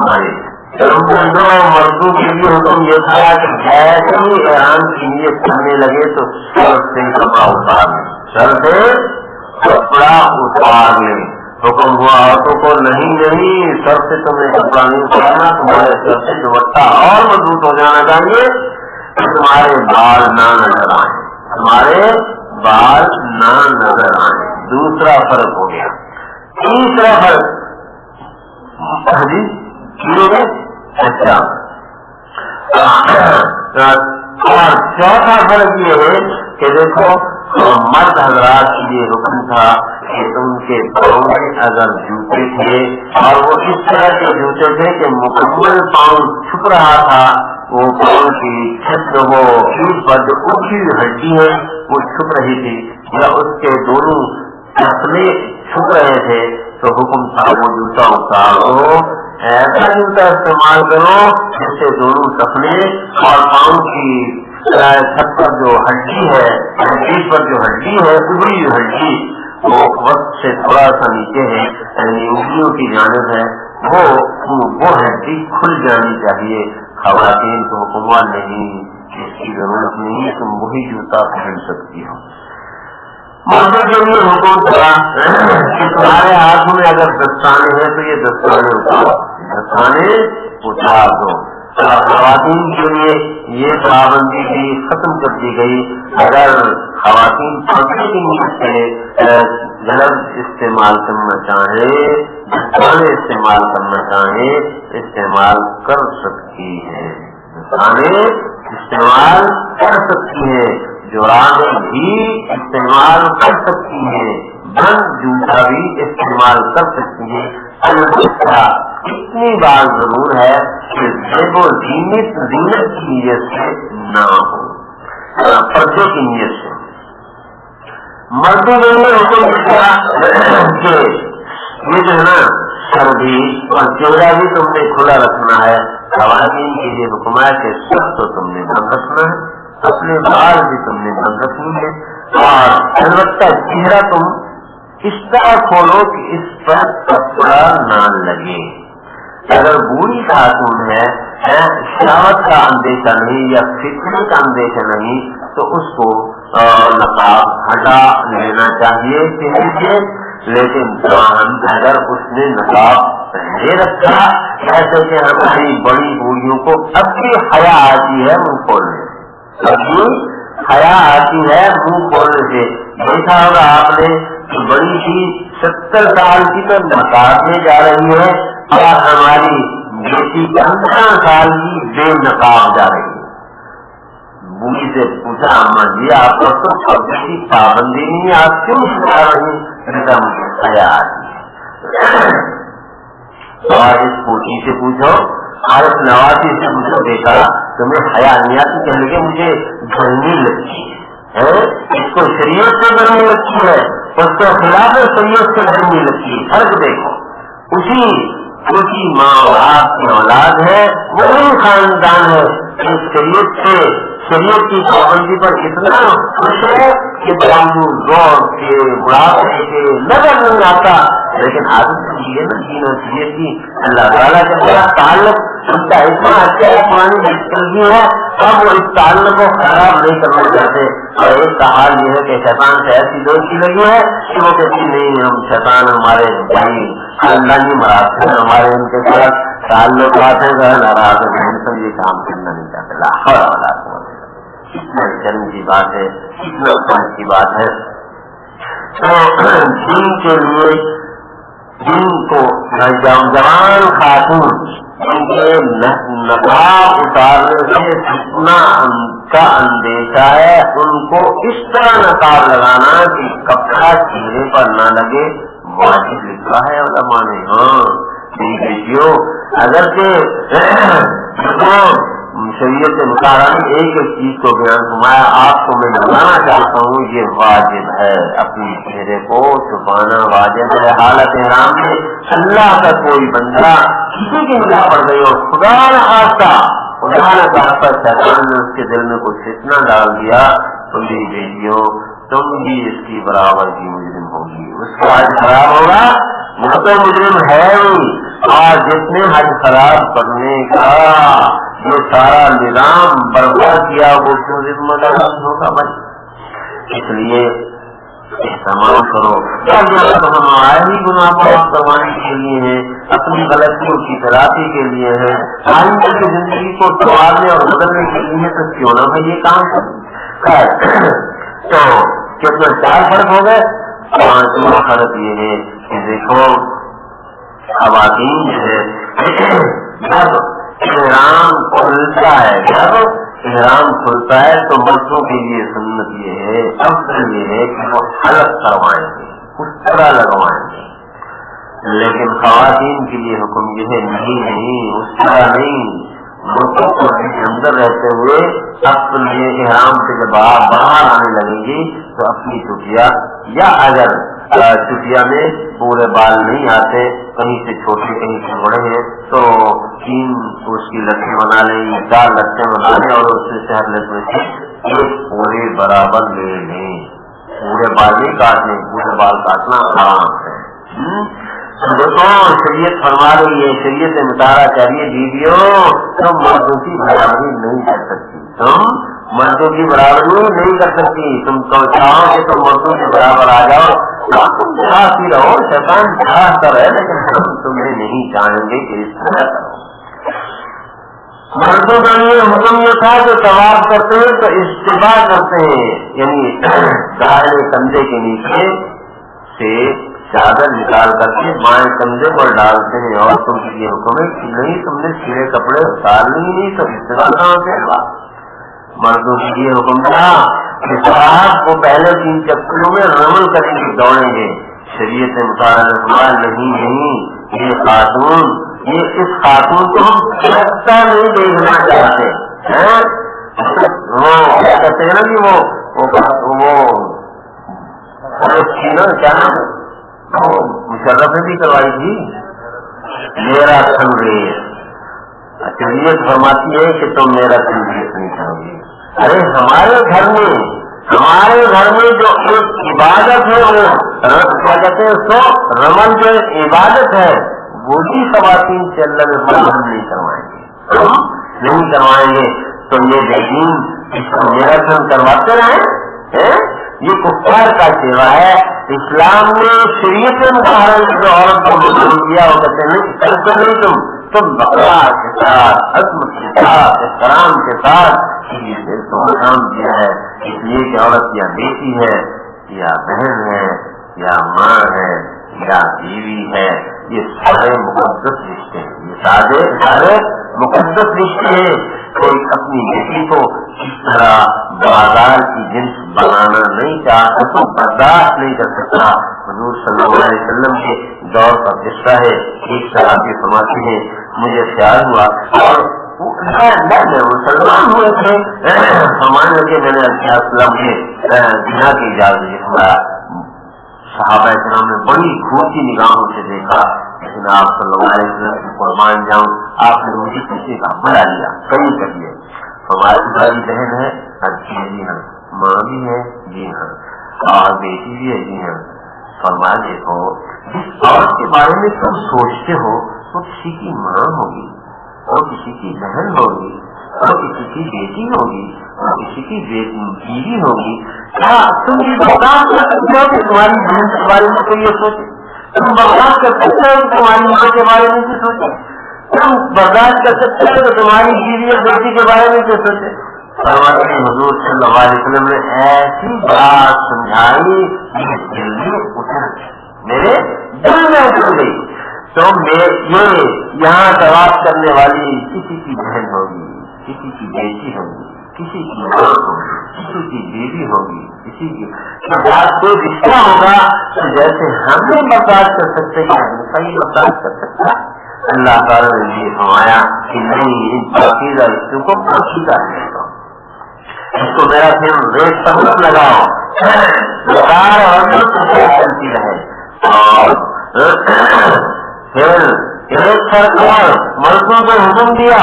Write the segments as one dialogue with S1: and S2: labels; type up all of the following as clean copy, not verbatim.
S1: بھائی دونوں مردوں کے لیے حکم یہ تھا کہ جیسے ہی احرام کی نیت کرنے لگے تو سر سے کپڑا اتار لیں، سر سے کپڑا اتار لیں۔ حکم ہوا عورتوں کو نہیں سر سے تمہیں کپڑا نہیں اتارنا، تمہارے سر سے دوپٹہ اور مضبوط ہو جانا چاہیے کہ تمہارے بال نہ نظر آئیں، تمہارے بال نہ نظر آئیں۔ دوسرا فرق ہو گیا۔ تیسرا فرق جی اچھا، اور چوتھا فرق یہ ہے کہ دیکھو مرد حضرات کے لیے حکم تھا کہ ان کے پاؤں میں اگر جوتے تھے اور وہ اس طرح کے جوتے تھے کہ مکمل پاؤں چھپ رہا تھا، وہ پاؤں کی چھت وہ پیٹ پر جو اونچی ہڈی ہے وہ چھپ رہی تھی یا اس کے دونوں ٹخنے چھپ رہے تھے، تو حکم تھا وہ جوتا اتارو، ایسا جوتا استعمال کرو جس سے دونوں ٹخنے اور پاؤں کی چھت پر جو ہڈی ہے، پیٹ پر جو ہڈی ہے، ابری ہڈی وہ وقت سے تھوڑا سا نیچے ہے، یعنی انگلیوں کی جانب ہے، وہ ہڈی کھل جانی چاہیے۔ خواتین کو حکم نہیں، اس کی ضرورت نہیں، تم وہی جوتا پہن سکتی ہو۔ مردوں کے لیے حکم تھا کہ تمہارے ہاتھوں میں اگر دستانے ہیں تو یہ دستانے اتار دو۔ خواتین کے لیے یہ پابندی بھی ختم کر دی گئی، اگر خواتین پنکھے کی نیت سے غلط استعمال کرنا چاہیں، دستانے استعمال کرنا چاہیں، استعمال کر سکتی ہیں، دستانے استعمال کر سکتی ہیں، جورابیں بھی استعمال کر سکتی ہیں، بند جوتا بھی استعمال کر سکتی ہیں۔ البتہ اتنی بات ضرور ہے کہ زیب و زینت کی نیت سے نہ ہو، پردے کی نیت سے۔ مردوں نے حکم کیا کہ یہ جو ہے نا سر بھی اور چہرہ بھی تم نے کھلا رکھنا ہے۔ خواتین کے لیے حکم ہے کہ سب تو تم نے بند رکھنا ہے، اپنے بال بھی تم نے بند رکھنی ہے، اور البتہ چہرہ تم اس طرح کھولو کہ اس پر کپڑا نہ لگے۔ اگر بوڑھی خاتون ہے، شہوت کا اندیشہ نہیں یا فتنے کا اندیشہ نہیں، تو اس کو نقاب ہٹا لینا چاہیے چہرے سے، لیکن اگر اس نے نقاب پہنے رکھا، ایسے کہ ہماری بڑی بوڑھیوں کو اب بھی حیا آتی ہے منہ کھولنے، حیا آتی ہے منہ کھولنے سے۔ دیکھا ہوگا آپ نے بڑی سی 70 سال کی تو نقاب میں جا رہی ہے اور ہماری بیٹی 15 سال کی بے نقاب جا رہی ہے۔ بوڑھی سے پوچھا اما جی آپ کو تو کبھی کی پابندی نہیں، آپ کیوں سکھا رہی ہیں؟ مجھے حیا آتی ہے۔ اور اس پوچھی سے پوچھو اور اس نواسی سے پوچھو دیکھا تمہیں حیا نہیں آتی، کہنے لگے مجھے گرمی لگتی ہے، اس کو شریعت سے گرمی لگتی ہے، اس کے خلاف شریعت سے گرمی لگتی ہے۔ فرق دیکھو، اسی ماں باپ کی اولاد ہے، وہی خاندان ہے، شریعت کی پابندی پر اتنا خوش ہے کہ زور کے بڑھاپے کے نظر نہیں آتا، لیکن عادت چاہیے نا جینا چاہیے کہ اللہ تعالیٰ کا بڑا تعلق ان کا اتنا اچھا پرانی چلتی ہے، اب وہ اس تعلق کو خراب نہیں کرنا چاہتے۔ اور ایک کا حال یہ ہے کہ شیطان سے ایسی دوستی لگی ہے کہ وہ کہتی نہیں، ہم شیطان ہمارے بھائی خاندانی مراد ہیں، ہمارے ان کے ساتھ تعلقات ہیں، ناراض ہیں، سب یہ کام کرنا نہیں چاہتے۔ لاہور والا کتنا شرم کی بات ہے، کتنا فن کی بات ہے۔ تو دین کے لیے جن کو جوان خاتون ان کے نقاب اتارنے سے کتنا کا اندیشہ ہے، ان کو اس طرح نقاب لگانا کہ کپڑا چہرے پر نہ لگے، واجب لکھا ہے علماء نے۔ ہاں بیٹیوں، اگرچہ شریعت مطالعہ ایک چیز کو بیان فرمایا، آپ کو میں بتانا چاہتا ہوں یہ واجب ہے، اپنے چہرے کو چھپانا واجب ہے۔ حالت احرام میں اللہ کا کوئی بندہ کسی کی نگاہ پڑ گئی اور خدا نہ خاصہ شیطان نے اس کے دل میں کچھ فتنہ ڈال دیا، تو میری بیٹیوں تم بھی اس کی برابر کی مجرم ہوگی، اس کا آج خراب ہوگا، وہ تو مجرم ہے ہی، اور جس نے حج خراب کرنے کا یہ سارا نظام برباد کیا وہ کیوں ذمہ دار ہوگا بھائی؟ اس لیے اہتمام کرو. ہمارے ہی گناہ معاف کروانے کے لیے ہے، اپنی غلطیوں کی تلافی کے لیے ہے، آئندہ کی زندگی کو سنوارنے اور بدلنے کے لیے، تو کیوں نہ بھائی یہ کام کریں. تو کتنے 4 فرق ہو گئے. 5واں فرق یہ ہے کہ دیکھو خواتین جو ہے جب احرام کھلتا ہے، جب احرام کھلتا ہے تو مردوں کے لیے سنت یہ ہے، افضل یہ ہے کہ وہ حلق کروائیں گے، اس طرح لگوائیں گے. لیکن خواتین کے لیے حکم یہ ہے نہیں اس طرح نہیں. مردوں کو اندر رہتے ہوئے اپنے احرام سے جب آپ باہر آنے لگیں گی تو اپنی چٹیا، یا اگر چٹیا میں پورے بال نہیں آتے، کہیں سے چھوٹے کہیں سے بڑے ہیں، تو 3 اس کی لٹیں بنا لیں یا 4 لٹیں بنا لیں اور اس سے ہر لٹے سے ایک پورے برابر لے لیں. پورے بال نہیں کاٹنے، پورے بال کاٹنا حرام ہے. دیکھو شریعت فرما رہی ہے، شریعت مطالعہ کریے بیویوں، تم مردوں کی برابری نہیں کر سکتی، تم مردوں کی برابری نہیں کر سکتی. تم چاہو کہ تم مردوں کے برابر آ جاؤ، تم چاہتی رہو، شیطان چاہتا رہے، لیکن ہم تمہیں نہیں چاہیں گے کہ اس طرح کرو. مردوں کا یہ حکم یہ تھا کہ طواف کرتے ہیں تو استباع کرتے ہیں، یعنی دائیں کندھے کے نیچے سے چادر نکال کر کے بائیں کندھے پر ڈالتے ہیں. اور تم کے لیے حکم ہے کہ نہیں، تم نے سیرے کپڑے اتارنے ہی نہیں، تو استعمال کہاں سے ہوگا. مردوں کے لیے حکم تھا کہ صاحب کو پہلے 3 چکروں میں رمل کریں گے، دوڑیں گے. شریعت مطالعہ نہیں، یہ خاتون، یہ اس خاتون کو ہم سچتا نہیں دیکھنا چاہتے ہیں. وہ کیا کہتے ہیں نا کہ وہ کیا مشرف نے بھی کروائی تھی، میرا خنریز. شریعت فرماتی ہے کہ تم میرا خنریز نہیں کرو گے. ارے ہمارے گھر میں جو ایک عبادت ہے، وہ کیا کہتے ہیں اس کو، رمل جو عبادت ہے، وہ بھی خواتین سے اللہ میں ہم نہیں کروائیں گے، نہیں کروائیں گے. تو یہ دیکھیں اس کو میرا خن کرواتے رہے، یہ کفار کا سیوا ہے. اسلام نے شریعت میں جو عورت کو مقرر کیا وہ کہتے نہیں، تم بقرار کے ساتھ، عظمت کے ساتھ، احترام کے ساتھ تو کام کیا ہے. اس لیے کہ عورت یا بیٹی ہے یا بہن ہے یا ماں ہے یا بیوی ہے، یہ سارے مقدس رشتے ہیں، یہ سارے مقدس رشتے ہیں. کوئی اپنی بیٹی کو اس طرح بازار کی جنس بنانا نہیں چاہتا تو برداشت نہیں کر سکتا. حضور صلی اللہ علیہ وسلم کے دور کا قصہ ہے. ایک صحابی فرماتے ہیں مجھے خیال ہوا اور مسلمان ہوئے تھے، فرمانے لگے میں نے زنا کی اجازت دی. صحابہ کرام نے بڑی کھوتی نگاہوں سے دیکھا، لیکن آپ صلی اللہ علیہ وسلم کی قربان جاؤں، آپ نے مجھے کسی کا بڑا لیا، کئی کریے. ہماری بھائی بہن ہے، جی ہاں، ماں بھی ہے، جی ہاں، اور بیٹی بھی ہے، جی ہاں. فرمایا دیکھو جس عورت کے بارے میں تم سوچتے ہو وہ کسی کی ماں ہوگی، اور کسی کی بہن ہوگی، اور کسی کی بیٹی ہوگی، اور کسی کی بیوی ہوگی. کیا تم یہ برداشت کر سکتے ہو کہ تمہاری بہن کے بارے میں کوئی یہ سوچے؟ تم برداشت کر سکتے ہو کہ تمہاری ماں کے بارے میں کوئی سوچے؟ تم برداشت کر سکتے ہو کہ تمہاری بیوی اور بیٹی کے بارے میں کوئی سوچے؟ حضور صلی اللہ علیہ وسلم نے ایسی بات سمجھائی میرے دل میں اتر گئی. تو یہ یہاں طواف کرنے والی کسی کی بہن ہوگی، کسی کی بیٹی ہوگی، کسی کی ماں ہوگی، کسی کی بیوی ہوگی، کسی کی بات کوئی رشتہ ہوگا تو جیسے ہم نے برداشت کر سکتے ہیں صحیح برداشت کر سکتا. اللہ تعالیٰ نے یہ فرمایا کہ نہیں، ان پاکیزہ رشتوں کو پاکیزہ رہنے دو. اس کو میرا پھر ریٹ پر مت لگاؤ، لگار اور چلتی رہے. اور پھر ایک فرق اور مردوں کو حکم دیا،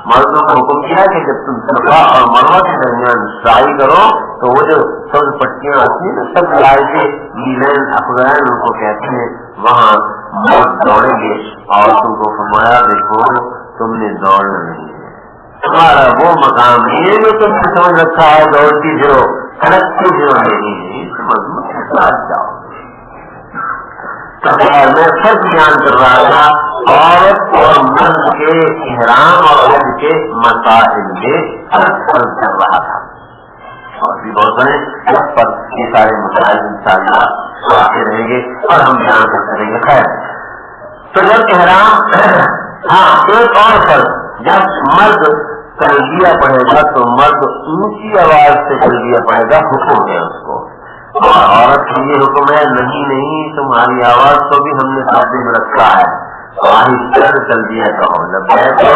S1: مردوں کو حکم کیا کہ جب تم صفا اور مروہ کے درمیان سعی کرو تو وہ جو سب پٹیاں آتی ہیں سب لائے تھے نیلین افغان ان کو کہتے ہیں، وہاں مرد دوڑیں گے اور تم کو فرمایا دیکھو تم نے دوڑنا نہیں ہے، تمہارا وہ مقام نہیں ہے جو تم نے سمجھ رکھا ہے دوڑتی پھرو کھڑکتی پھرو، نہیں مضمون کے ساتھ جاؤ۔ میں فرق بیان کر رہا تھا عورت اور مرد کے احرام اور حج کے مسائل کے فرق کر رہا تھا، اور بھی بہت سارے اس پر یہ سارے مسائل انشاءاللہ آتے رہیں گے اور ہم بیان کرتے رہیں گے۔ خیر، تو جب احرام، ہاں ایک اور فرق، جب مرد تلبیہ پڑھے گا تو مرد اونچی آواز سے تلبیہ پڑھے گا، حکم ہے اس کو، اور عورت کے یہ حکم ہے نہیں تمہاری آواز کو بھی ہم نے قابل میں رکھا ہے، آہستہ سے تلبیہ کہو، جب بیٹھو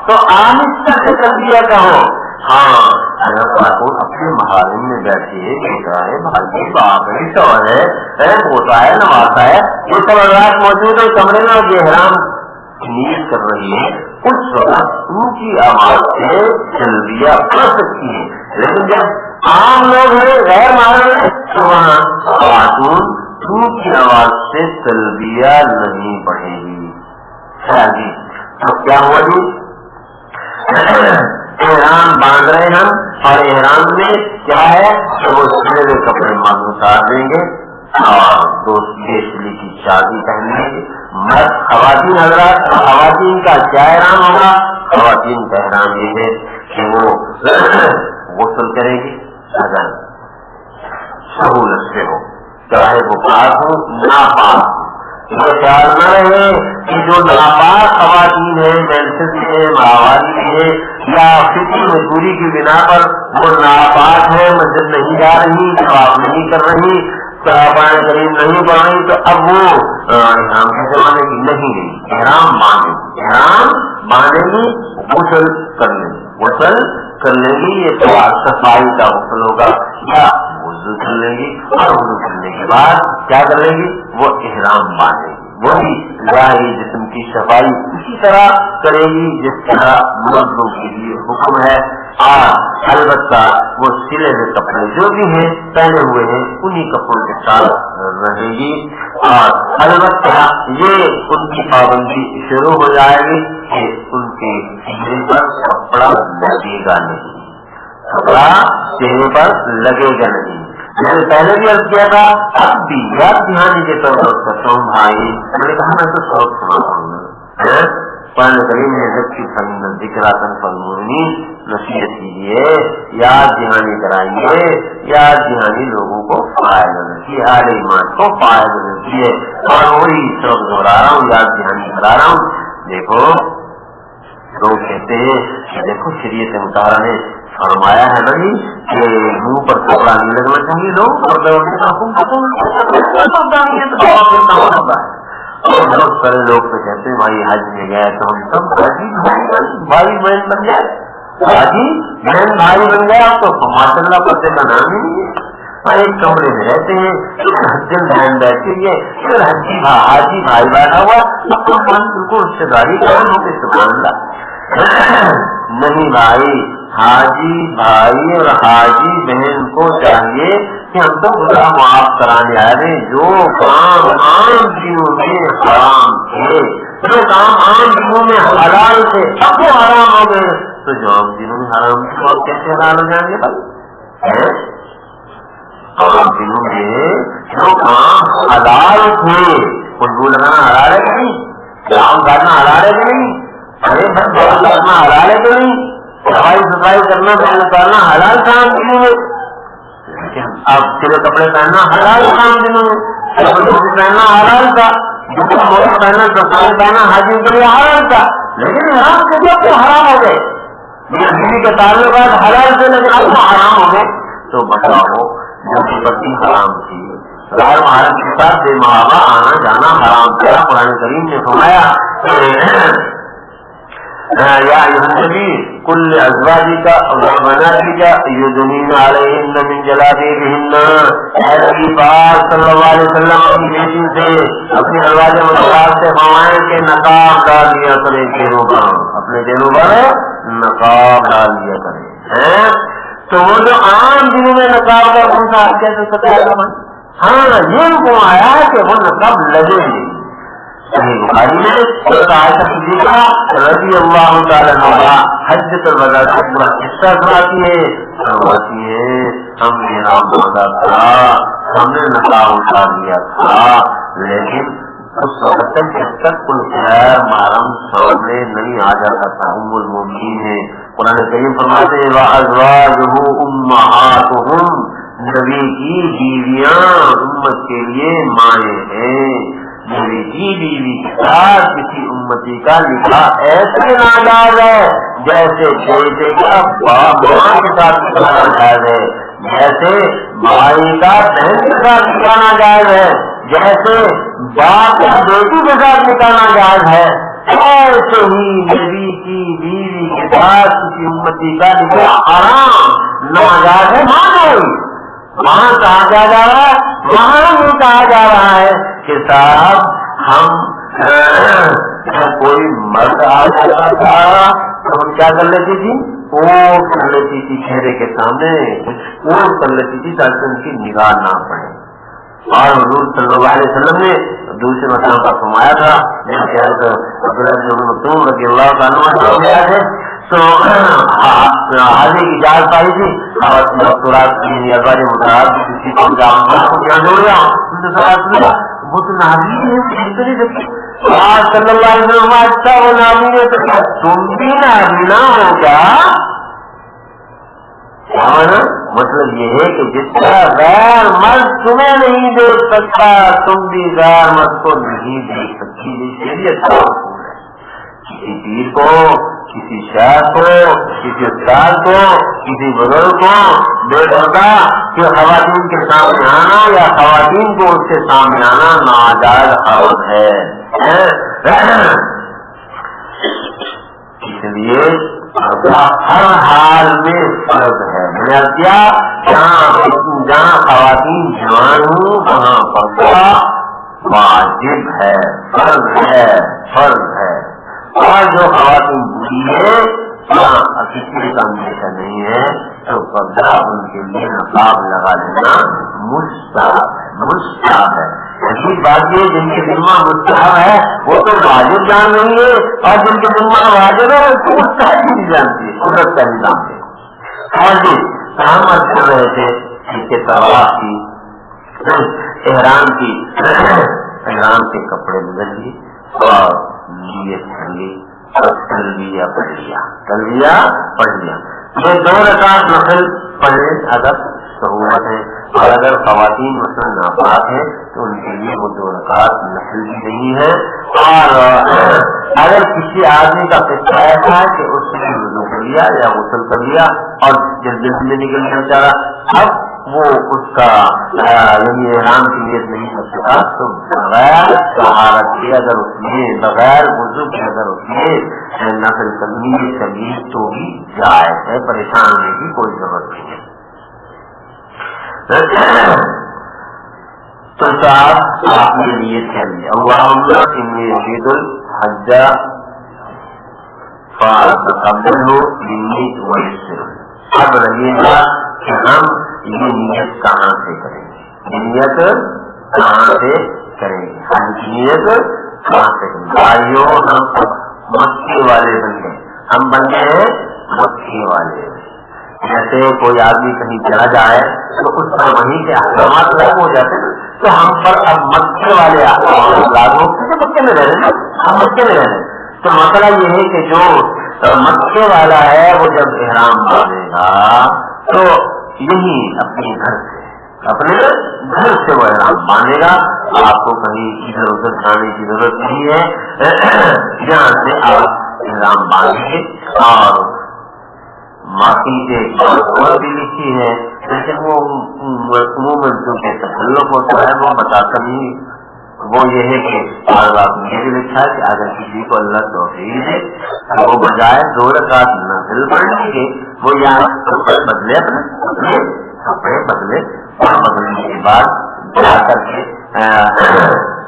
S1: تو آہستہ سے تلبیہ کہو۔ ہاں اگر خاتون اپنے محارم میں بیٹھے بیٹا ہے، بھائی باپ ہے، شوہر ہے، پوتا ہے، نواسا ہے، یہ سب حضرات موجود ہے کمرے میں، اور یہ حرام نیت کر رہی ہے، اس وقت اونچی آواز سے تلبیہ پڑھ سکتی ہے، لیکن جب عام لوگ ہیں غیر محرم ہے تو وہاں خاتون اونچی آواز سے تلبیہ نہیں پڑھے گی۔ خیر جی، تو کیا ہوا جی، احرام باندھ رہے ہم، اور احرام میں کیا ہے کہ وہ سلے ہوئے کپڑے مرد اتار دیں گے اور دوسری کی شادی پہن لیں گے۔ مرد خواتین حضرات، خواتین کا کیا احرام ہوگا؟ خواتین کا احرام یہ ہے کہ وہ غسل کرے گی اگر سہولت سے ہو، چاہے وہ پاک ہو ناپاک ہو، یہ خیال نہ رہے کہ جو ناپاک خواتین ہیں، مینسز ہیں، ماہواری ہیں، یا فکر مجبوری کی بنا پر وہ ناپاک ہے، مسجد نہیں جا رہی، طواف نہیں کر رہی، قرآن کریم نہیں پڑھ رہی، تو اب وہ احرام کے زمانے کی نہیں رہی، احرام باندھے گی، غسل کر لیں گی، غسل کر لیں گی، یہ تو صفائی کا غسل ہوگا، یا وضو کر لیں گی، اور وضو کرنے کے بعد کیا کر لیں گی، وہ احرام باندھے گی، وہی ظاہری جسم کی صفائی اسی طرح کرے گی جس طرح مردوں کے لیے حکم ہے، اور البتہ وہ سلے ہوئے کپڑے جو بھی ہیں پہنے ہوئے ہیں انہی کپڑوں کے ساتھ رہے گی، اور البتہ یہ ان کی پابندی شروع ہو جائے گی کہ ان کے چہرے پر کپڑا لگے گا نہیں، کپڑا چہرے پر لگے گا نہیں۔ میں نے پہلے بھی عرض کیا تھا، اب بھی یاد دہانی کے طور پر کرتا ہوں بھائی، میں نے کہا میں تو سوچ سناتا ہوں، قرآن کریم نے ذکر فالمؤمنین نصیحت کیجیے، یاد دہانی کرائیے، یاد دہانی لوگوں کو فائدہ دیتی ہے، اہل ایمان کو فائدہ دیتی ہے، اور وہی سب دوہرا رہا ہوں، یاد دہانی کرا رہا ہوں۔ دیکھو لوگ کہتے ہیں کہ دیکھو شریعت مطالعہ نے فرمایا ہے نہیں کہ منہ پر کپڑا نہیں لگنا چاہیے، لوگ اور بہت سارے لوگ تو کہتے ہیں بھائی حج میں گئے تو ہم سب بھائی بہن بن جائے، حاجی بہن بھائی بن گئے، آپ تو ماشاء اللہ پردے کا نام ہی نہیں ہے، ایک کمرے میں رہتے ہیں، حجن بہن بیٹھی ہے، پھر حاجی بھائی بیٹھا ہوا، اب تو بالکل رشتے داری کام ہو گئی، سبحان اللہ۔ نہیں بھائی، حاجی بھائی اور حاجی بہن کو چاہیے کہ ہم تو خدا معاف کرانے آئے رہے، جو کام عام دنوں میں حرام تھے، جو کام عام دنوں میں حلال تھے، اب وہ حرام ہو گئے، تو جو عام دنوں میں حرام تھے اور کیسے حلال ہو جائیں گے بھائی؟ عام دنوں میں جو کام حلال تھے، خوشبو لگانا حلال ہے کہ نہیں؟ کام کرنا حلال ہے کہ نہیں؟ ارے بس کرنا حلال ہے کہ نہیں؟ صفائی کرنا پہلے کرنا حلال کام دنوں میں، اب سلے کپڑے پہننا حلال کام دنوں میں، پہننا حلال تھا، موٹر پہننا صفائی پہننا حاجی کے لیے حلال تھا، لیکن حرام کے سب تو حرام ہو گئے، بیوی کے تعلقات حلال سے لیکن اب حرام ہو گئے، تو بتاؤ جو پتی حرام تھی، غیر محرم کے ساتھ بے محابہ آنا جانا حرام تھا، قرآن کریم نے فرمایا یا النبی کل ازواجک وبناتک یدنین علیہن من جلابیبہن، اے نبی پاک صلی اللہ علیہ وسلم اپنی بیٹی سے اپنے ازواج مطلقات سے فرمائیں کہ نقاب ڈال لیا کرے چہروں پر، اپنے چہروں پر نقاب ڈال لیا کرے۔ تو وہ جو عام دنوں میں نقاب کا کون سا کیسے سکتا ہے ہاں یہ حکم آیا ہے کہ وہ نقاب لگے نہیں. صحیح بخاری میں عائشہ صدیقہ رضی اللہ تعالیٰ عنہا حجۃ الوداع کا پورا قصہ سناتی ہے ہم نے نام باندھا تھا, ہم نے نقاب اتار دیا تھا, لیکن اس وقت تک جب تک کوئی خیر محرم سامنے نہیں آ جاتا تھا. ام المؤمنین ہے, قرآن کریم فرماتے ہیں وازواجہ امہاتہم, نبی کی بیویاں امت کے لیے مائیں ہیں. نبی کی بیوی کے ساتھ کسی امتی کا نکاح ایسے ناجائز ہے جیسے بیٹے کا ماں کے ساتھ نکاح ناجائز ہے, جیسے بھائی کا بہن کے ساتھ نکاح ناجائز ہے, جیسے باپ کا بیٹی کے ساتھ نکاح ناجائز ہے, ایسے ہی نبی کی بیوی کے ساتھ کسی امتی کا نکاح حرام ناجائز ہے. ماں وہاں کہا جا رہا ہے, وہاں بھی کہا جا رہا ہے کہ صاحب ہم کوئی مرد آ جاتا تھا تو ہم کیا کر لیتی تھی, اوٹ کر لیتی تھی چہرے کے سامنے, اوٹ کر لیتی تھی تاکہ ان کی نگاہ نہ پڑے. اور حضور صلی اللہ علیہ وسلم نے دوسرے مقام کا فرمایا تھا رضی اللہ تعالیٰ ہے تو حاضری کی جال پائی تھی اور مستورات کی ازواج مطالعات کسی کو کیا جوڑ گیا وہ تو نابین ہے. آج صلی اللہ علیہ وسلم اچھا وہ نابین ہے تو کیا تم بھی نابینا ہو کیا؟ مطلب یہ ہے کہ جس طرح غیر مرد تمہیں نہیں دیکھ سکتا تم بھی غیر مرد کو نہیں دیکھ سکتی. شریعت کا اصول ہے. کسی پیر کو, کسی شیخ کو, کسی استاد کو, کسی بزرگ کو بے پردہ کہ خواتین کے سامنے آنا یا خواتین کو اس کے سامنے آنا ناجائز حرام ہے. اس لیے ہر حال میں فرض ہے. میں کیا جہاں خواتین جوان ہوں وہاں پردہ واجب ہے, فرض ہے, فرض ہے. اور جو خواتین بری ہے کسی کا اندیشہ نہیں ہے تو پردہ ان کے لیے نقاب لگا لینا مستحب ہے, مستحب ہے. ایسی بات یہ جن کے ذمہ مستحب ہے وہ تو واجب جان رہی ہے, اور جن کے ذمہ واجب ہے وہ تو مستحب ہی نہیں جانتی ہے, قدرت کا نظام ہے. اور جی ہم کر رہے تھے اس کے طواف کی, احرام کی, احرام کے کپڑے بدل لیے اور نیت کر لی اور تلبیہ پڑھ لیا, تلبیہ پڑھ لیا. یہ 2 رکعت نفل پڑھے اگر سہولت ہے, اور اگر خواتین مثلا ناپاک ہے تو ان کے لیے وہ 2 رکعت نفل بھی نہیں ہے. اور اگر کسی آدمی کا فیصلہ ایسا ہے کہ اس نے وضو کر لیا یا غسل کر لیا اور جلدی سے نکل گیا بیچارا, اب وہ اس کا یعنی احرام کی نیت نہیں کر سکا تو بغیر طہارت کے اگر اس نے بغیر وضو کے اگر اس نے نفل کرنی تو بھی جائز ہے, پریشان ہونے کی کوئی ضرورت نہیں ہے. تو صاحب آپ نے نیت کر لیا اللہم انی ارید الحج فاتقبلہ منی ویسر. اب رہیے گا کہ ہم یہ نیت کہاں سے کریں گے, یہ نیت کہاں سے کریں گے, حج کی نیت کہاں سے کریں گے. بھائیوں ہم مکی والے بن گئے, ہم بن گئے ہیں مکی والے. جیسے کوئی آدمی کہیں چلا جائے تو اس پر وہیں کے احکامات لاگو ہو جاتے ہیں, تو ہم پر اب مکے والے احکامات لاگو ہوتے مکے میں رہ رہے, ہم مکے میں رہ رہے. تو مسئلہ یہ ہے کہ جو مکے والا ہے وہ جب احرام باندھے گا تو یہی اپنے گھر سے وہ احرام باندھے گا. آپ کو کہیں ادھر ادھر جانے کی ضرورت نہیں ہے, جہاں سے آپ احرام باندھیں. اور معافی ایک اور بھی لکھی ہے لیکن وہ عموماً جو کہ تکلف ہوتا ہے وہ بتاتا نہیں. وہ یہ ہے کہ آپ نے بھی لکھا ہے کہ اگر کسی کو اللہ توفیق ہے تو وہ بجائے 2 رکعت نفل پڑھنے کے وہ یہاں کپڑے بدلے, اپنے کپڑے بدلے اور بدلنے کے بعد جا کر کے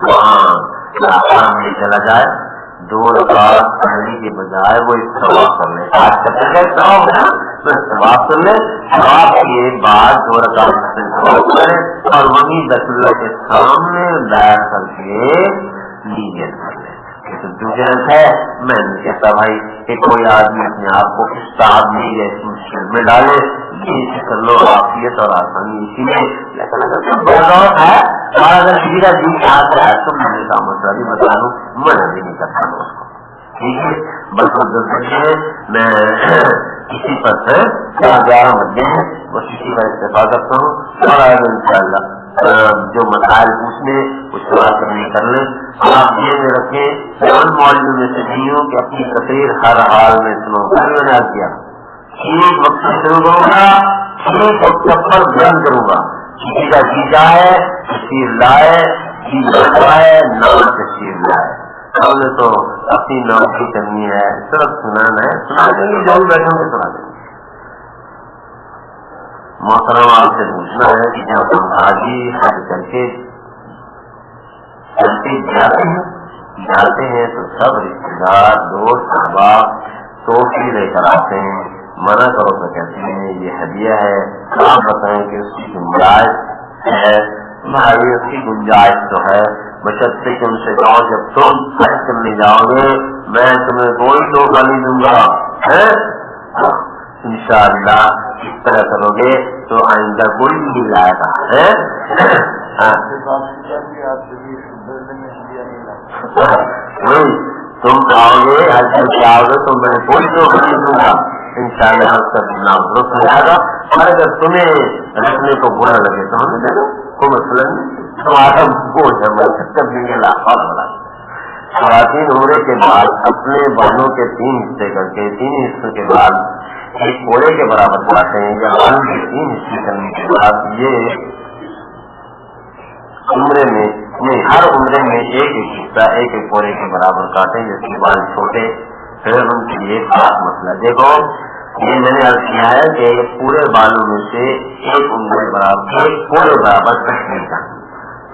S1: وہاں میں چلا جائے. 2 رکعت پڑھنے کے بجائے وہ طواف کر لے. آج کل تو ثواب سن لے، ثواب کے بعد 2 رکعت ثواب کرے اور وہیں بیت اللہ کے سامنے بیٹھ کر کے نیت کر لے۔ دوسرا ہے میں نہیں کہتا بھائی کہ کوئی آدمی اپنے آپ کو اس تعدی یا اس مشکل میں ڈالے، یہ کر لو عافیت اور آسانی اسی میں، لیکن اگر ہے اور اگر سیدھا جی آتا ہے تو میں کا مسئلہ بھی بتا دوں، منع بھی نہیں کرتا ہوں اس کو، ٹھیک ہے۔ بس میں کسی پر سے 11 بجے ہیں بس اسی کا اتفاق کرتا ہوں اور آگے انشاءاللہ جو مسائل پوچھنے کچھ سوال کرنے کر لیں۔ آپ یہ رکھیں مولوی میں سے نہیں ہوں کہ اپنی تقریر ہر حال میں سنو، میں نے کیا ایک وقت سے شروع کروں گا، ایک وقت پر بند کروں گا، کسی کا جیتا ہے تشریف لائے، جی لگتا ہے نام تشریف لائے، ہم نے تو اپنی نوکری کرنی ہے، صرف سنانا ہے، سنا دیں گے، جو بھی بیٹھوں گے سنا دیں گے۔ محترم آپ سے پوچھنا ہے کہ جب ہم حاجی حج کر کے جاتے ہیں تو سب رشتے دار دوست احباب توفی لے کر آتے ہیں، منع کرو تو کہتے ہیں یہ ہدیہ ہے، آپ بتائیں کہ اس کی گنجائش ہے؟ بھائی اس کی گنجائش تو ہے، بشرطے کہ ان سے کہو جب تم حج کرنے جاؤ گے میں تمہیں کوئی تحفہ نہیں دوں گا، انشاءاللہ اس طرح کرو گے تو آئندہ کوئی نہیں لائے گا ہے۔ تم آؤ گے حج کر کے آؤ گے تو میں کوئی تحفہ نہیں دوں گا، انشاءاللہ اس کا نام درست ہو جائے گا، اور اگر تمہیں رکھنے کو برا لگے تو ہمیں دے دو، کوئی مسئلہ نہیں، تمہارا بوجھ ہے میں کر دیں گے لاپا بنا۔ خواتین عمرے کے بعد اپنے بالوں کے 3 حصے کر کے 3 حصوں کے بعد ایک کوڑے کے برابر کاٹیں یا بالوں کے 3 حصے کرنے کے بعد یہ عمرے میں ہر عمرے میں ایک حصہ ایک کوڑے کے برابر کاٹیں، جس کے بال چھوٹے پھر ان کے لیے خاص مسئلہ۔ دیکھو یہ میں نے عرض کیا ہے کہ پورے بالوں میں سے ایک عمرے برابر ایک کوڑے برابر کٹنے کا،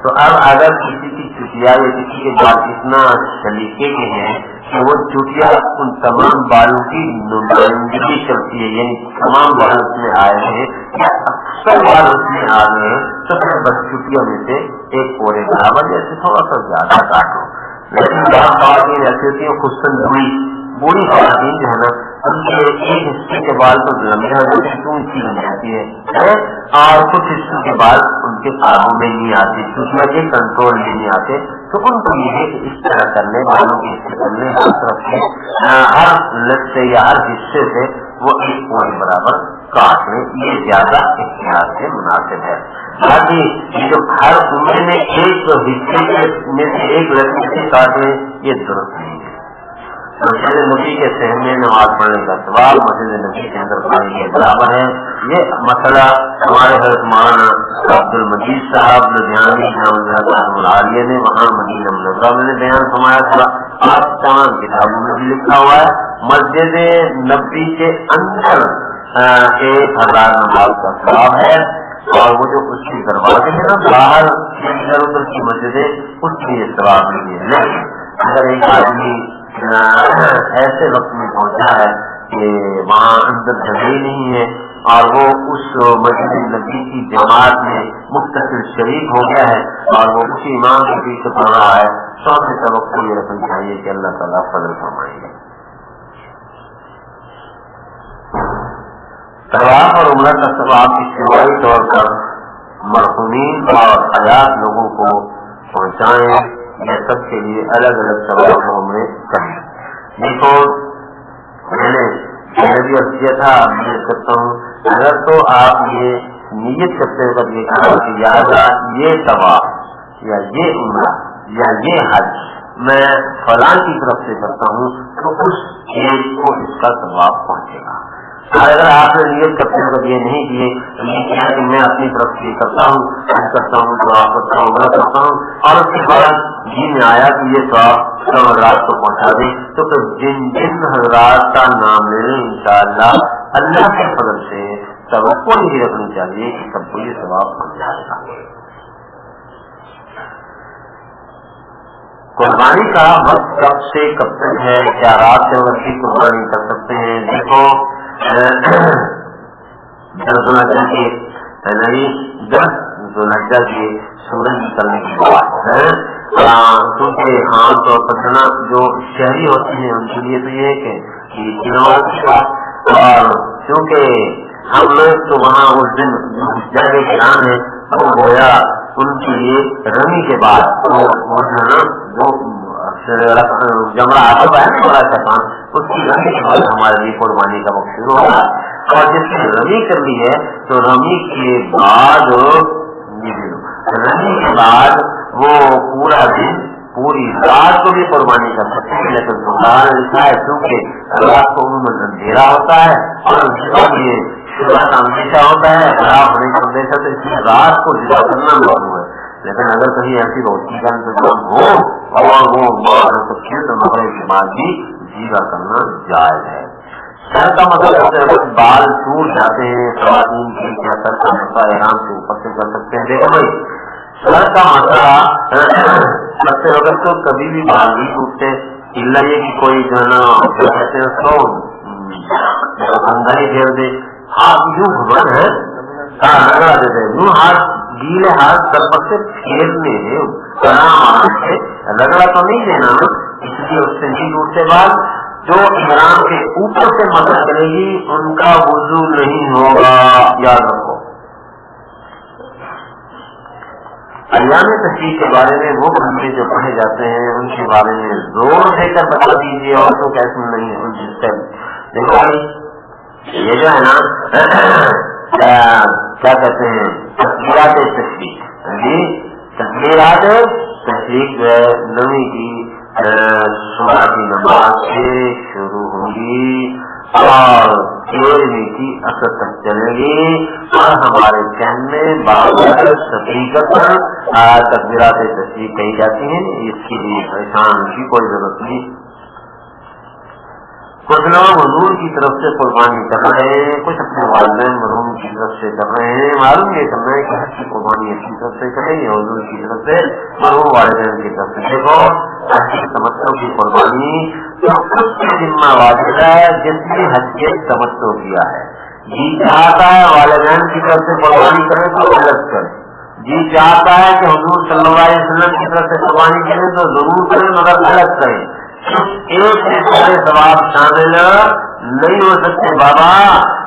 S1: تو اب اگر کسی کی چٹیا یا کسی کے بال اتنا سلیقے کے ہیں کہ وہ چٹیا ان تمام بالوں کی نمائندگی کرتی ہے، یعنی تمام بال اس میں آئے ہیں یا اکثر بال اس میں آ گئے ہیں، تو پھر بس چٹیوں میں سے ایک کوڑے برابر جیسے تھوڑا سا زیادہ کاٹو۔ لیکن بہت خواتین ایسی ہوتی ہیں خصوصاً بوڑھی خواتین جو ہے نا ان کے ایک حصے کے بال تو لمبے ہو جاتے ہیں، اونچی بن جاتی ہے، اور کچھ حصوں کے بال ان کے قابو میں نہیں آتے، چوٹیاں کے کنٹرول میں نہیں آتے، تو ان کو یہ ہے کہ اس طرح کرنے بالوں کے حصے کرنے ہر طرف سے ہر لت سے یا ہر حصے سے وہ ایک کوڑے برابر کاٹ لیں، یہ زیادہ احتیاط سے مناسب ہے۔ باقی یہ جو ہر عمرے میں ایک حصے میں سے ایک لڑکی سے کاٹیں یہ درست نہیں ہے۔ مسجد نبی کے سہنے نماز پڑھنے کا ثواب مسجد نبی کے اندر پڑھنے کے برابر ہے، یہ مسئلہ ہمارے حضرت مولانا عبد المجید صاحب لدھیانوی العالیہ نے وہاں مدینہ منورہ میں نے بیان فرمایا تھا، آپ تمام کتابوں میں بھی لکھا ہوا ہے۔ مسجد نبی کے اندر 1000 نماز کا ثواب ہے، اور وہ جو اس کی دروازے ہیں نا باہر ادھر ادھر کی مسجدیں اس کے لیے ثواب نہیں ہے۔ لیکن اگر ایک آدمی ایسے وقت میں پہنچا ہے کہ وہاں اندر جگہ نہیں ہے اور وہ اس مسجد نبی کی جماعت میں متصل شریک ہو گیا ہے اور وہ اسی امام کے پیچھے پڑھ رہا ہے، تو ہمیں توقع یہ رکھنی چاہیے کہ اللہ تعالیٰ فضل فرمائیں گے۔ طواف اور عمرہ کا ثواب اجتماعی طور پر مرحومین اور حیات لوگوں کو پہنچائیں، یہ سب کے لیے الگ الگ ثواب ہم نے کریں۔ دیکھو میں نے بھی عرض کیا تھا، میں کرتا ہوں، اگر تو آپ یہ نیت کرتے وقت یہ کہا کہ یا اللہ یہ ثواب یا یہ عمرہ یا یہ حج میں فلاں کی طرف سے کرتا ہوں تو اس چیز کو اس کا ثواب پہنچے گا۔ اور اگر آپ نے نیت کرتے وقت یہ نہیں کیے کہ میں اپنی طرف سے کرتا ہوں حج کرتا ہوں دعا کرتا ہوں عمرہ کرتا ہوں اور اس کے بعد جی میں آیا کہ یہ ثواب سب حضرات کو پہنچا دیں، تو پھر جن جن حضرات کا نام لے لیں انشاءاللہ اللہ کے فضل سے توقع نہیں رکھنی چاہیے کہ سب کو یہ ثواب پہنچ جائے گا۔ قربانی کا وقت کب سے کب تک ہے؟ کیا رات کے وقت کی قربانی کر سکتے ہیں؟ دیکھو سجدہ کیے سورج نکلنے کے بعد، کیونکہ عام طور پر جو شہری ہوتے ہیں ان کے لیے تو یہ ہے کہ چناؤ کی بات، اور کیونکہ ہم لوگ تو وہاں اس دن جگہ کرام ہے تو گویا ان کے لیے رمی کے بعد وہ ہے نا جو جمرہ آتا ہے نا بڑا شیطان، اس کی رمی کے بعد ہمارے لیے قربانی کا وقت شروع ہوگا، اور جس نے رمی کر لی ہے تو رمی کے بعد وہ پورا دن پوری رات کو بھی قربانی کر سکتے ہیں، لیکن سلطان لکھا ہے کیونکہ رات کو عموماً اندھیرا ہوتا ہے اور اس کے لیے صبح کا اندیشہ ہوتا ہے، خراب ہونے کا اندیشہ، تو اس کی رات کو جدا کرنا معلوم ہے، لیکن اگر کہیں ایسی روشنی کا انتظام ہو اور وہ سکتی تو مغرب کے بعد بھی جیرا کرنا جائز ہے۔ سر کا مطلب بال ٹوٹ جاتے ہیں خواتین کی، کیا سر کا مسئلہ آرام سے اوپر سے کر سکتے ہیں؟ دیکھو بھائی سر کا مسئلہ کرتے وقت تو کبھی بھی بال نہیں ٹوٹتے، اللہ یہ کہ کوئی جو ہے نا کہتے ہیں اس کو اندر ہی پھیر دے، ہاتھ یوں گھمن ہے رگڑا دیتے یوں، ہاتھ گیلے ہاتھ سر پر سے پھیرنے رگڑا تو نہیں دینا، اس لیے اس سے نہیں ٹوٹتے بال۔ جو احرام کے اوپر سے مدد کرے گی ان کا وضو نہیں ہوگا، یاد رکھو۔ ایام تشریق کے بارے میں وہ بندے جو پڑھے جاتے ہیں ان کے بارے میں زور دے کر بتا دیجیے، اور تو کیسے نہیں ہے جس سے دیکھو یہ جو ہے نا کیا کہتے ہیں تکبیرات تشریق، جی تکبیرات تشریق جو ہے نویں کی صبح کی نماز سے شروع ہوگی اور 13ویں کی اثر تک چلے گی، اور ہمارے کہنے بابر حقیقت تکبیرات تشریق کہی جاتی ہیں، اس کے لیے پریشان کی کوئی ضرورت نہیں۔ کچھ لوگ حضور کی طرف سے قربانی کر رہے ہیں، کچھ اپنے والدین مرحوم کی طرف سے کر رہے ہیں، معلوم یہ کرنا ہے کہ ہر کی قربانی اپنی طرف سے کریں یا حضور کی طرف سے مرحوم والدین کی طرف سے۔ دیکھو حج تمتع کی قربانی تو خود کی ذمہ واجب ہے جس نے حج کے تمتع کیا ہے، جی چاہتا ہے والدین کی طرف سے قربانی کرے تو الگ کرے، جی چاہتا ہے کہ حضور صلی اللہ علیہ وسلم کی طرف سے قربانی کرے تو ضرور کرے مگر الگ کرے، ایک سے سارے ثواب شامل نہیں ہو سکتے۔ بابا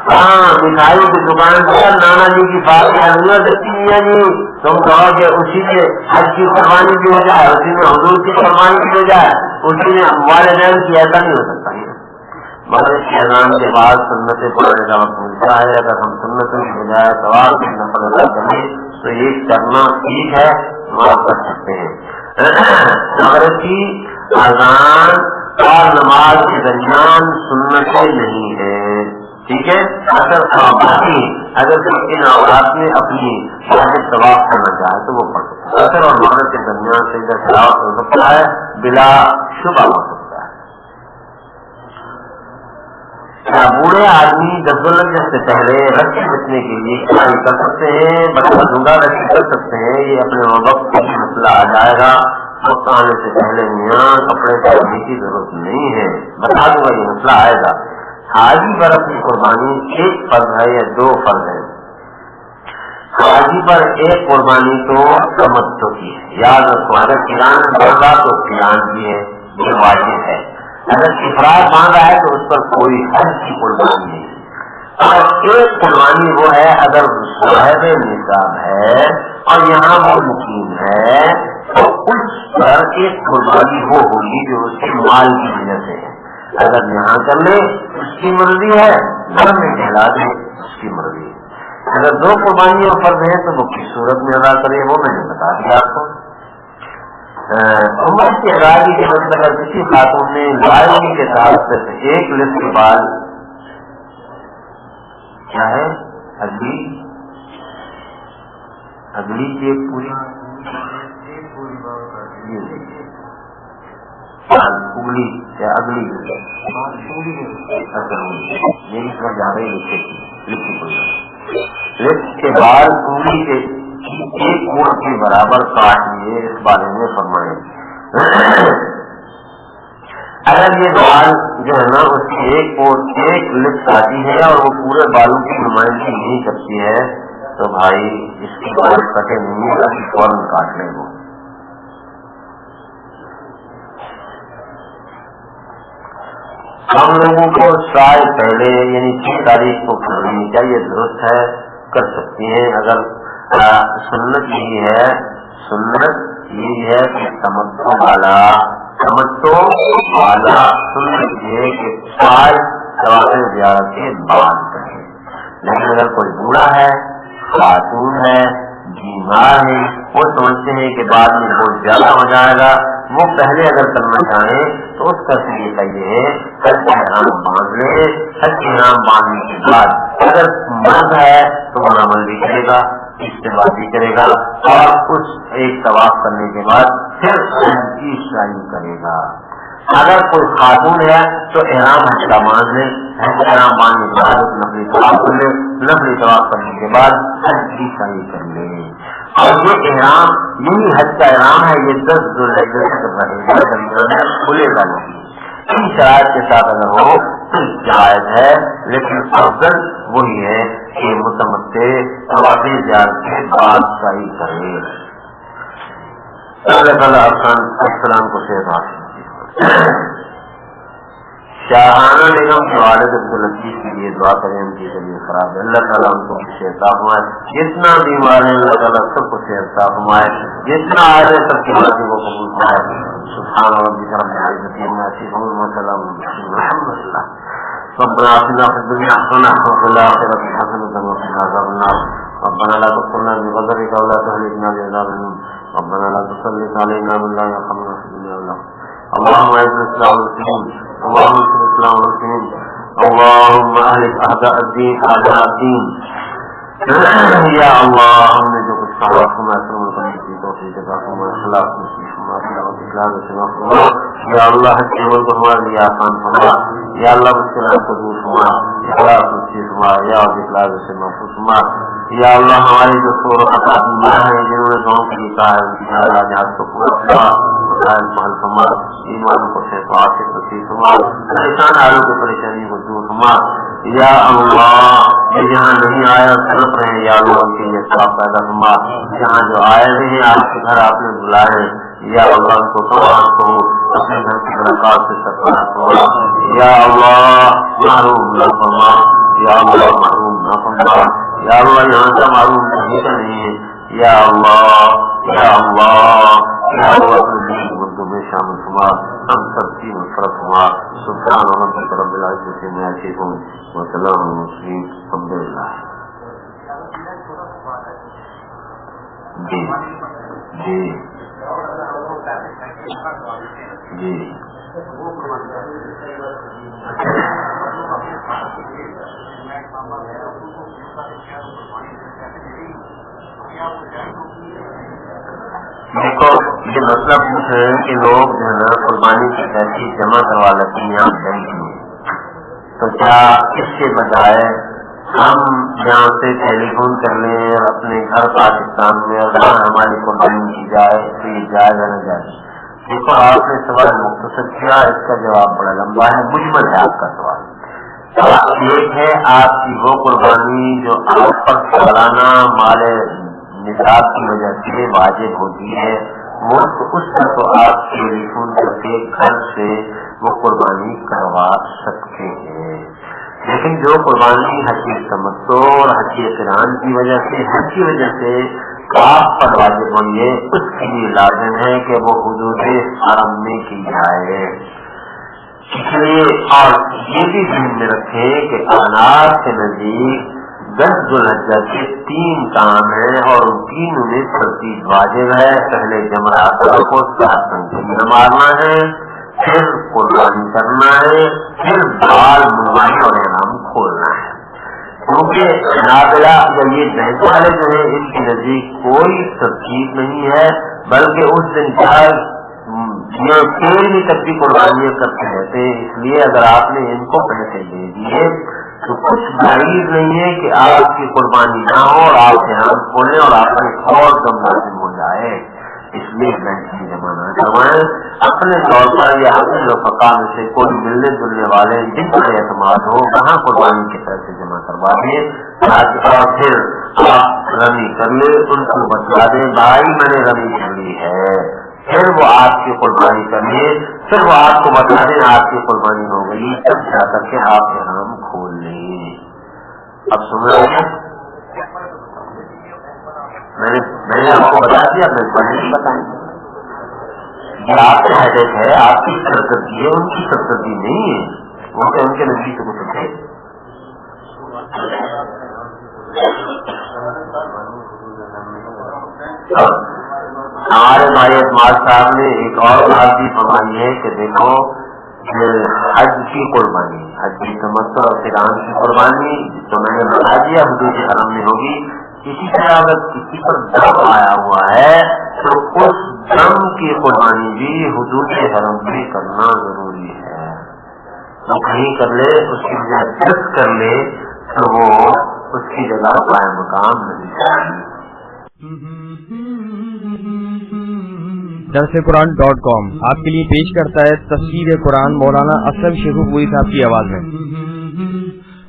S1: ہاں مٹھائی کی دکان پر نانا جی کی فاتحہ نہیں ہو سکتی، میاں جی تم کہو کہ اسی میں حج کی قربانی بھی ہو جائے، اسی میں حضور کی قربانی بھی ہو جائے، اسی میں والدین کی، ایسا نہیں ہو سکتا ہے۔ مگر اس کے اذان کے بعد سنتیں پڑھنے کا وقت ملتا ہے، اگر ہم سنتوں کی بجائے ثواب کی نفل ادا کریں تو یہ کرنا ٹھیک ہے، معاف کر سکتے ہیں۔ مگر کی اذان اور نماز کے درمیان سنتیں نہیں ہے، ٹھیک ہے۔ اگر ان اوقات میں اپنی واجب طواف کرنا چاہے تو وہ پڑھ سکتا ہے، اثر اور مغرب کے درمیان سے تلاوت ہو سکتا ہے، بلا شبہ ہو سکتا ہے۔ بوڑھے آدمی دزلجہ سے پہلے رسی بچنے کے لیے کھڑائی کر سکتے ہیں، بچہ ڈھونڈا رسی کر سکتے ہیں، یہ اپنے وقت کا مسئلہ آ جائے گا، وقت آنے سے پہلے میاں کپڑے پہننے کی ضرورت نہیں ہے، بتا دوں گا یہ مسئلہ آئے گا۔ حاجی پر اپنی قربانی ایک فرض ہے یا دو فرض ہے؟ حاجی پر ایک قربانی تو تمتع کی ہے، یاد رکھو، اگر قران بڑھا تو قران بھی ہے، یہ واجب ہے، اگر افراد مانگا ہے تو اس پر کوئی حج کی قربانی نہیں، اور ایک قربانی وہ ہے اگر صاحب نصاب ہے اور یہاں وہ مقیم ہے تو اس پر ایک قربانی وہ ہوگی جو اس کے مال کی وجہ سے ہے، اگر یہاں کر لے اس کی مرضی ہے، گھر میں کھلا دے اس کی مرضی ہے، اگر دو قربانیاں فرض ہیں تو وہ کس صورت میں ادا کرے وہ میں نے بتا دیا آپ کو۔ عمر کی ادائیگی کے مطلب اگر کسی خاتون نے لائننگ کے ساتھ ایک لفٹ کے بعد کیا ہے اگلی چیک پوری اگلی یا اگلی میری سمجھ جا رہی لفٹ کے بعد انگلی کے ایک کوڑ کے برابر کاٹ لیے، اس بارے میں فرمائیں۔ اگر یہ بال جو ہے نا اس کی ایک لفٹ آتی ہے اور وہ پورے بالوں کی نمائندگی نہیں کرتی ہے تو بھائی اس کی بات کٹے نہیں ہے، ابھی فوراً کاٹ لیں وہ. ہم لوگوں کو سال پہلے یعنی 6 تاریخ کو کرنی چاہیے، درست ہے، کر سکتی ہیں. اگر سنت یہی ہے، سنت یہی ہے کہ تمتع والا سنت یہ ہے کہ سال طواف زیارت کے بعد کریں. لیکن اگر کوئی بوڑھا ہے، خاتون ہے، بیمار ہے، وہ سمجھتے ہیں کہ بعد میں بہت زیادہ ہو جائے گا، وہ پہلے اگر کرنا چاہیں تو اس کا طریقہ یہ ہے حج کا احرام باندھ لے. حج کا احرام باندھنے کے بعد اگر مرد ہے تو وہ عمل بھی کرے گا، استعمال بھی کرے گا، اور اس ایک طواف کرنے کے بعد پھر حج کی سعی کرے گا. اگر کوئی خاتون ہے تو احرام حج کا باندھ لے، حج کا احرام باندھنے کے بعد نفلی طواف کر لے، نفلی طواف کرنے کے بعد حج کی سعی کر لے. اور یہ احرام یہی حج کا احرام ہے، یہ 10 ذوالحجہ تک رہے گا، درمیان کھلے گا نہیں. ان شرائط کے ساتھ اگر ہو تو جائز ہے، لیکن افضل وہی ہے کہ متمتع طواف زیارت کے بعد سعی کرے. اللہ تعالیٰ السلام کو سے بات شاہانہ بیگم کے والد عبداللطیف کے لیے دعا کریں، ان کی طبیعت خراب ہے، اللہ تعالیٰ ان کو صحت عطا فرمائے. جتنا بیمار ہے اللہ تعالیٰ سب کو صحت عطا فرمائے، جتنا آ رہے سب کی باتوں کو قبول فرمائے. سبحان ربک رب العزة عما یصفون وسلام الحمد للہ. ربنا آتنا في الدنيا حسنة وفي الآخرة حسنة وقنا عذاب النار. ربنا لا تغفرنا بغضبك ولا تهلكنا بعذاب النار. ربنا لا تسلط علينا من لا يرحمنا في الدنيا والآخرة. اللهم اعز الاسلام والمسلمين، اللهم انصر الاسلام والمسلمين، اللهم اهلك اعداء الدين اعداء الدين. یا اللہ، ہم نے جو کچھ کہا ہمیں سمجھ کی توفیق عطا فرما، اخلاص نصیب فرما، اخلاص نصیب فرما. یا اللہ حج کے عمل کو ہمارے لیے آسان فرما، یا اللہ مشکلات کو دور فرما، اخلاص نصیب فرما، یا اخلاص سے محفوظ فرما. یا اللہ ہماری جو سور خطا بیمار ہیں جنہوں نے گاؤں کی کہا ہے ان کی اللہ جہاز کو پورا فرما، محل فرما، ایمان کو صحت و عافیت نصیب فرما، پریشان حالوں کی پریشانی کو دور فرما. یا اللہ یہ جہاں نہیں آئے اور طرف رہے یا اللہ ان کے لیے ثواب پیدا فرما. جہاں جو آئے ہیں آپ کے گھر آپ نے بلائے یا اللہ ان کو تمام کو اپنے گھر کی برکات سے سرفراز فرما. یا اللہ محروم نہ فرما، یا اللہ محروم نہ فرما، یا اللہ یہاں سے معروم نہیں کا نہیں ہے. یا اللہ یا اللہ یا اللہ اپنے میں شامل فرما، ہم سب کی مفرت فرما. سبحان ربک رب العزة عما یصفون وسلام علی المرسلین الحمد للہ. جی جی جی دیکھو یہ مسئلہ پوچھ رہے ہیں کہ لوگ جو ہے نا قربانی کی پیسے جمع کروا لیتے ہیں یہاں بینک میں، تو کیا اس کے بجائے ہم یہاں سے ٹیلی فون کر لیں اور اپنے گھر پاکستان میں اور وہاں ہماری قربانی کی جائے تو یہ جائز ہے نہ جائز؟ دیکھو آپ نے سوال مختصر کیا، اس کا جواب بڑا لمبا ہے، مجمل ہے آپ کا سوال. ایک ہے آپ کی وہ قربانی جو آپ پر سالانہ مال نصاب کی وجہ سے واجب ہوتی ہے، وہ اس پر تو آپ ٹیلی فون کر کے گھر سے وہ قربانی کروا سکتے ہیں. لیکن جو قربانی حج تمتع اور حج قران کی وجہ سے حج کی وجہ سے آپ پر واجب ہوئی ہے، اس کے لیے لازم ہے کہ وہ حدود حرم میں کی جائے. اس لیے اور یہ بھی ذہن میں رکھیں کہ انار کے نزدیک 10 ذوالحجہ کے 3 کام ہیں اور ان تینوں میں ترتیب واجب ہے. پہلے جمرات کو 7 تنظیم مارنا ہے، پھر قربانی کرنا ہے، پھر بال منوانی اور احرام کھولنا ہے. کیونکہ نابلا یا یہ بہت والے جو ہیں ان کے نزدیک کوئی ترتیب نہیں ہے، بلکہ اس دن چاہے یہ تیرہویں تک کی قربانیاں کرتے رہتے ہیں. اس لیے اگر آپ نے ان کو پیسے دے دیے تو کچھ بعید نہیں ہے کہ آپ کی قربانی نہ ہو اور آپ احرام کھولیں اور آپ کو اور دم لازم ہو جائے. اس لیے بینک کی جمع نہ کروائیں. اپنے طور پر یا اپنے جو فقہ میں سے کوئی ملنے جلنے والے جن پر اعتماد ہو وہاں قربانی کے پیسے جمع کروا دیں، اور پھر آپ رمی کر لے ان کو بتلا دے بھائی میں نے رمی کر لی ہے، پھر وہ آپ کی قربانی کر لے، پھر وہ آپ کو بتا دیں آپ کی قربانی ہو گئی، تب جا کر کے آپ احرام کھول لیں۔ اب سن رہے ہیں؟ میں نے آپ کو بتا دیا، میں نہیں بتائیں، یہ آپ کا ہیڈک ہے، آپ کی سرکردی ہے، ان کی سرکردی نہیں ہے، وہ کہ ان کے نزدیک کو سمجھے۔ ہمارے بھائی اعتماد صاحب نے ایک اور بات بھی فرمائی ہے کہ دیکھو حج کی قربانی، حج کی تمتع اور قران کی قربانی تو میں نے بتا دیا حدود حرم میں ہوگی، اسی طرح اگر کسی پر دم آیا ہوا ہے تو اس دم کی قربانی بھی حدود حرم میں کرنا ضروری ہے، تو کہیں کر لے اس کی جگہ کر لے تو وہ اس کی جگہ قائم مقام نہیں چاہیے۔
S2: درسقرآن.com آپ کے لیے پیش کرتا ہے تفسیر قرآن مولانا اسلم شیخوپوری صاحب کی آواز میں۔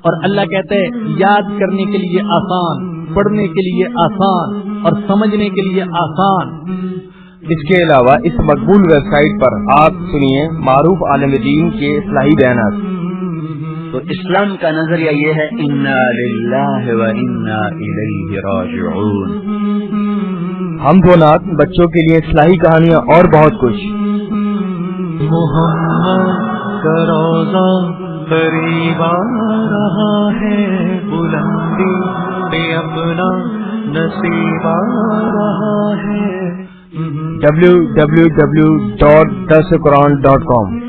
S3: اور اللہ کہتے ہیں یاد کرنے کے لیے آسان، پڑھنے کے لیے آسان اور سمجھنے کے لیے آسان۔
S2: اس کے علاوہ اس مقبول ویب سائٹ پر آپ سنیے معروف عالم دین کے اصلاحی بیانات۔
S3: تو اسلام کا نظریہ یہ ہے انا للہ و انا الیہ راجعون۔
S2: ہم دو نات بچوں کے لیے اصلاحی کہانیاں اور بہت کچھ۔
S4: محمد کا روضہ قریب آ رہا ہے، بلندی پہ اپنا نصیب آ رہا ہے۔
S2: www.درسقرآن.com